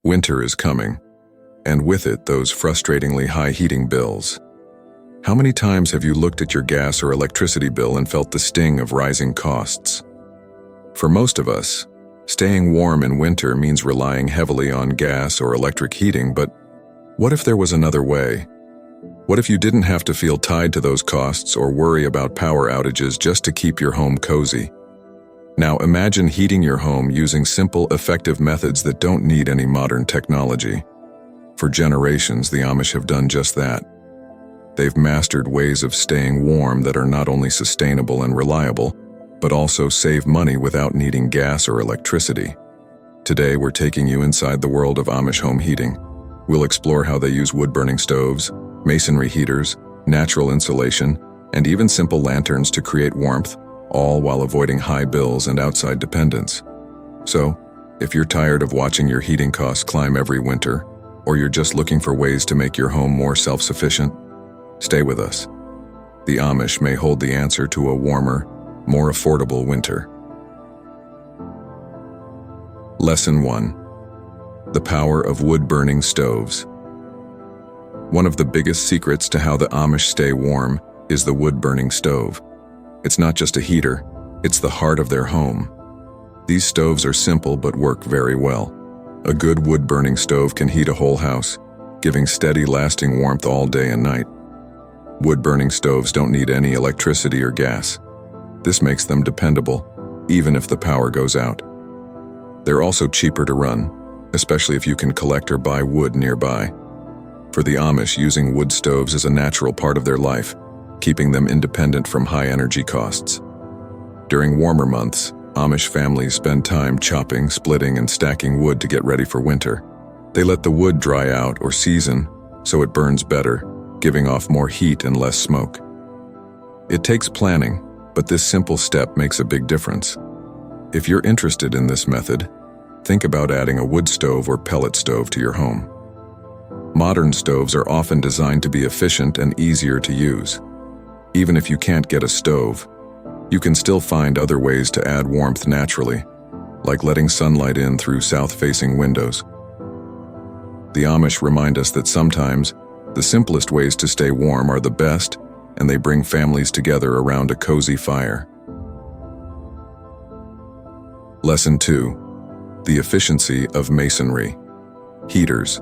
Winter is coming, and with it those frustratingly high heating bills. How many times have you looked at your gas or electricity bill and felt the sting of rising costs? For most of us, staying warm in winter means relying heavily on gas or electric heating, but what if there was another way? What if you didn't have to feel tied to those costs or worry about power outages just to keep your home cozy? Now imagine heating your home using simple, effective methods that don't need any modern technology. For generations, the Amish have done just that. They've mastered ways of staying warm that are not only sustainable and reliable, but also save money without needing gas or electricity. Today, we're taking you inside the world of Amish home heating. We'll explore how they use wood-burning stoves, masonry heaters, natural insulation, and even simple lanterns to create warmth, all while avoiding high bills and outside dependence. So, if you're tired of watching your heating costs climb every winter, or you're just looking for ways to make your home more self-sufficient, stay with us. The Amish may hold the answer to a warmer, more affordable winter. Lesson 1. The power of wood-burning stoves. One of the biggest secrets to how the Amish stay warm is the wood-burning stove. It's not just a heater, it's the heart of their home. These stoves are simple but work very well. A good wood-burning stove can heat a whole house, giving steady, lasting warmth all day and night. Wood-burning stoves don't need any electricity or gas. This makes them dependable, even if the power goes out. They're also cheaper to run, especially if you can collect or buy wood nearby. For the Amish, using wood stoves is a natural part of their life, keeping them independent from high energy costs. During warmer months, Amish families spend time chopping, splitting, and stacking wood to get ready for winter. They let the wood dry out or season so it burns better, giving off more heat and less smoke. It takes planning, but this simple step makes a big difference. If you're interested in this method, think about adding a wood stove or pellet stove to your home. Modern stoves are often designed to be efficient and easier to use. Even if you can't get a stove, you can still find other ways to add warmth naturally, like letting sunlight in through south-facing windows. The Amish remind us that sometimes the simplest ways to stay warm are the best, and they bring families together around a cozy fire. Lesson 2. The efficiency of masonry. Heaters.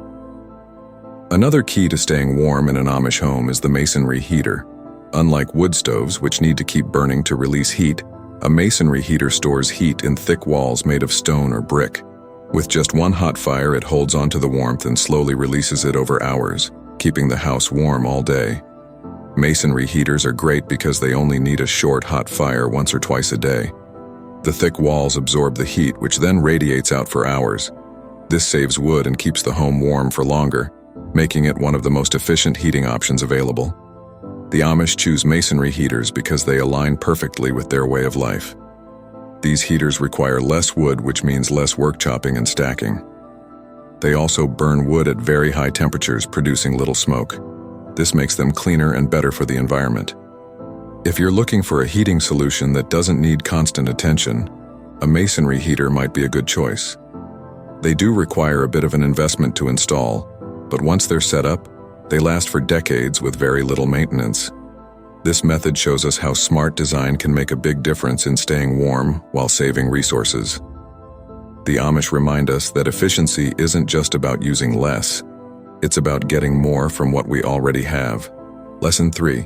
Another key to staying warm in an Amish home is the masonry heater. Unlike wood stoves, which need to keep burning to release heat, a masonry heater stores heat in thick walls made of stone or brick. With just one hot fire, it holds onto the warmth and slowly releases it over hours, keeping the house warm all day. Masonry heaters are great because they only need a short, hot fire once or twice a day. The thick walls absorb the heat, which then radiates out for hours. This saves wood and keeps the home warm for longer, making it one of the most efficient heating options available. The Amish choose masonry heaters because they align perfectly with their way of life. These heaters require less wood, which means less work chopping and stacking. They also burn wood at very high temperatures, producing little smoke. This makes them cleaner and better for the environment. If you're looking for a heating solution that doesn't need constant attention, a masonry heater might be a good choice. They do require a bit of an investment to install, but once they're set up, they last for decades with very little maintenance. This method shows us how smart design can make a big difference in staying warm while saving resources. The Amish remind us that efficiency isn't just about using less, it's about getting more from what we already have. Lesson 3.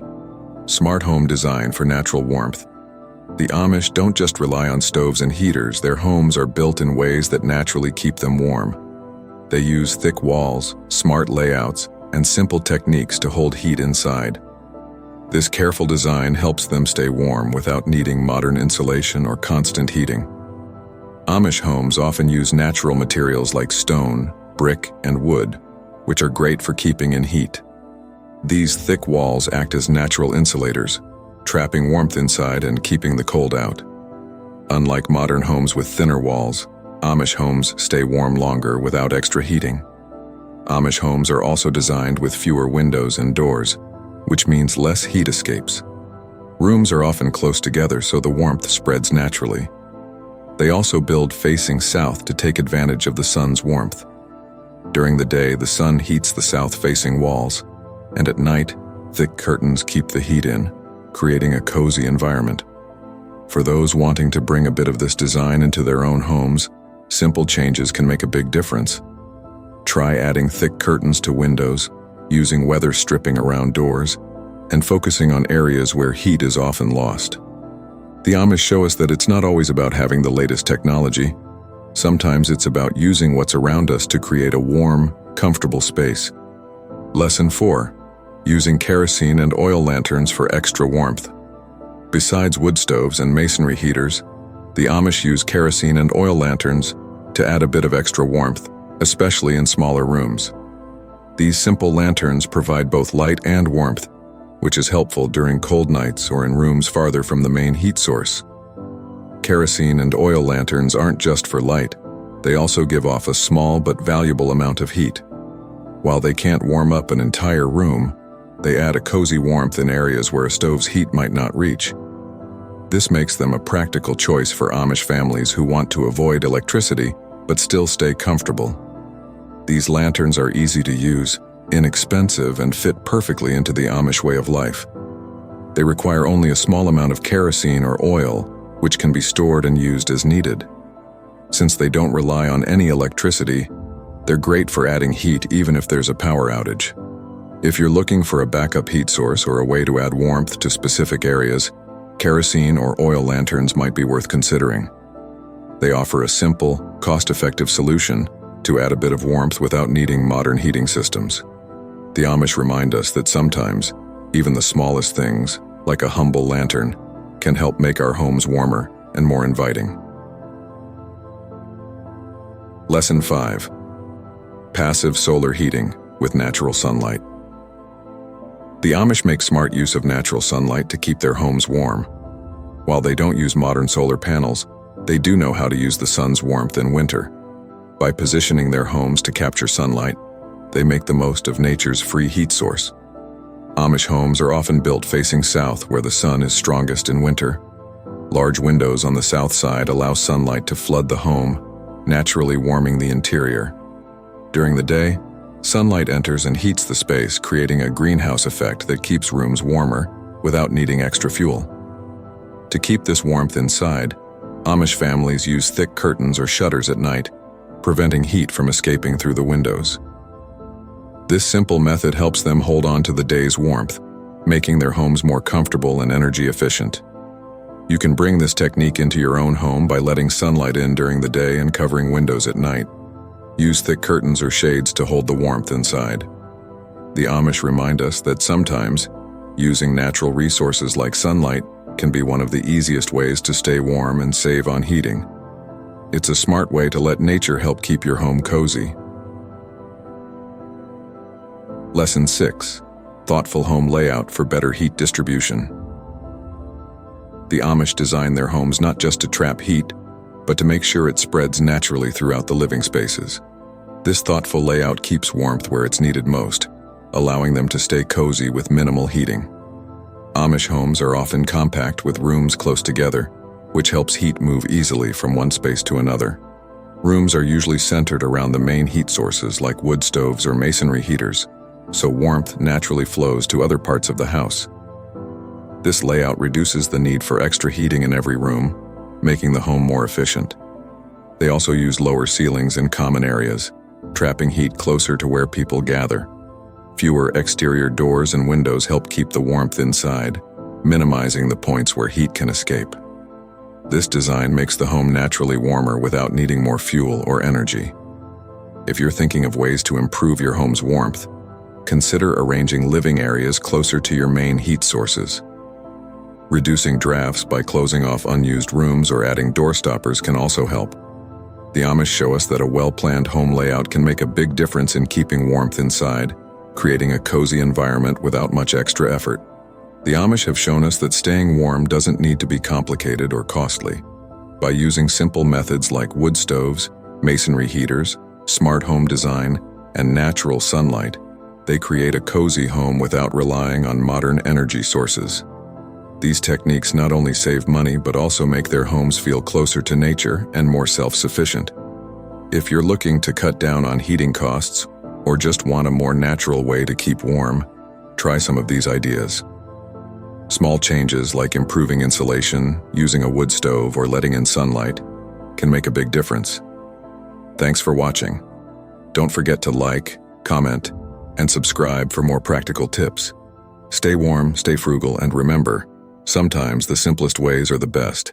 Smart home design for natural warmth. The Amish don't just rely on stoves and heaters, their homes are built in ways that naturally keep them warm. They use thick walls, smart layouts, and simple techniques to hold heat inside. This careful design helps them stay warm without needing modern insulation or constant heating. Amish homes often use natural materials like stone, brick, and wood, which are great for keeping in heat. These thick walls act as natural insulators, trapping warmth inside and keeping the cold out. Unlike modern homes with thinner walls, Amish homes stay warm longer without extra heating. Amish homes are also designed with fewer windows and doors, which means less heat escapes. Rooms are often close together so the warmth spreads naturally. They also build facing south to take advantage of the sun's warmth. During the day, the sun heats the south-facing walls, and at night, thick curtains keep the heat in, creating a cozy environment. For those wanting to bring a bit of this design into their own homes, simple changes can make a big difference. Try adding thick curtains to windows, using weather stripping around doors, and focusing on areas where heat is often lost. The Amish show us that it's not always about having the latest technology. Sometimes it's about using what's around us to create a warm, comfortable space. Lesson 4. Using kerosene and oil lanterns for extra warmth. Besides wood stoves and masonry heaters, the Amish use kerosene and oil lanterns to add a bit of extra warmth, especially in smaller rooms. These simple lanterns provide both light and warmth, which is helpful during cold nights or in rooms farther from the main heat source. Kerosene and oil lanterns aren't just for light, they also give off a small but valuable amount of heat. While they can't warm up an entire room, they add a cozy warmth in areas where a stove's heat might not reach. This makes them a practical choice for Amish families who want to avoid electricity but still stay comfortable. These lanterns are easy to use, inexpensive, and fit perfectly into the Amish way of life. They require only a small amount of kerosene or oil, which can be stored and used as needed. Since they don't rely on any electricity, they're great for adding heat even if there's a power outage. If you're looking for a backup heat source or a way to add warmth to specific areas, kerosene or oil lanterns might be worth considering. They offer a simple, cost-effective solution to add a bit of warmth without needing modern heating systems. The Amish remind us that sometimes, even the smallest things, like a humble lantern, can help make our homes warmer and more inviting. Lesson 5. Passive solar heating with natural sunlight. The Amish make smart use of natural sunlight to keep their homes warm. While they don't use modern solar panels, they do know how to use the sun's warmth in winter. By positioning their homes to capture sunlight, they make the most of nature's free heat source. Amish homes are often built facing south where the sun is strongest in winter. Large windows on the south side allow sunlight to flood the home, naturally warming the interior. During the day, sunlight enters and heats the space, creating a greenhouse effect that keeps rooms warmer without needing extra fuel. To keep this warmth inside, Amish families use thick curtains or shutters at night, preventing heat from escaping through the windows. This simple method helps them hold on to the day's warmth, making their homes more comfortable and energy efficient. You can bring this technique into your own home by letting sunlight in during the day and covering windows at night. Use thick curtains or shades to hold the warmth inside. The Amish remind us that sometimes, using natural resources like sunlight can be one of the easiest ways to stay warm and save on heating. It's a smart way to let nature help keep your home cozy. Lesson 6. Thoughtful home layout for better heat distribution. The Amish design their homes not just to trap heat, but to make sure it spreads naturally throughout the living spaces. This thoughtful layout keeps warmth where it's needed most, allowing them to stay cozy with minimal heating. Amish homes are often compact with rooms close together, which helps heat move easily from one space to another. Rooms are usually centered around the main heat sources like wood stoves or masonry heaters, so warmth naturally flows to other parts of the house. This layout reduces the need for extra heating in every room, making the home more efficient. They also use lower ceilings in common areas, trapping heat closer to where people gather. Fewer exterior doors and windows help keep the warmth inside, minimizing the points where heat can escape. This design makes the home naturally warmer without needing more fuel or energy. If you're thinking of ways to improve your home's warmth, consider arranging living areas closer to your main heat sources. Reducing drafts by closing off unused rooms or adding door stoppers can also help. The Amish show us that a well-planned home layout can make a big difference in keeping warmth inside, creating a cozy environment without much extra effort. The Amish have shown us that staying warm doesn't need to be complicated or costly. By using simple methods like wood stoves, masonry heaters, smart home design, and natural sunlight, they create a cozy home without relying on modern energy sources. These techniques not only save money but also make their homes feel closer to nature and more self-sufficient. If you're looking to cut down on heating costs or just want a more natural way to keep warm, try some of these ideas. Small changes like improving insulation, using a wood stove, or letting in sunlight can make a big difference. Thanks for watching. Don't forget to like, comment, and subscribe for more practical tips. Stay warm, stay frugal, and remember, sometimes the simplest ways are the best.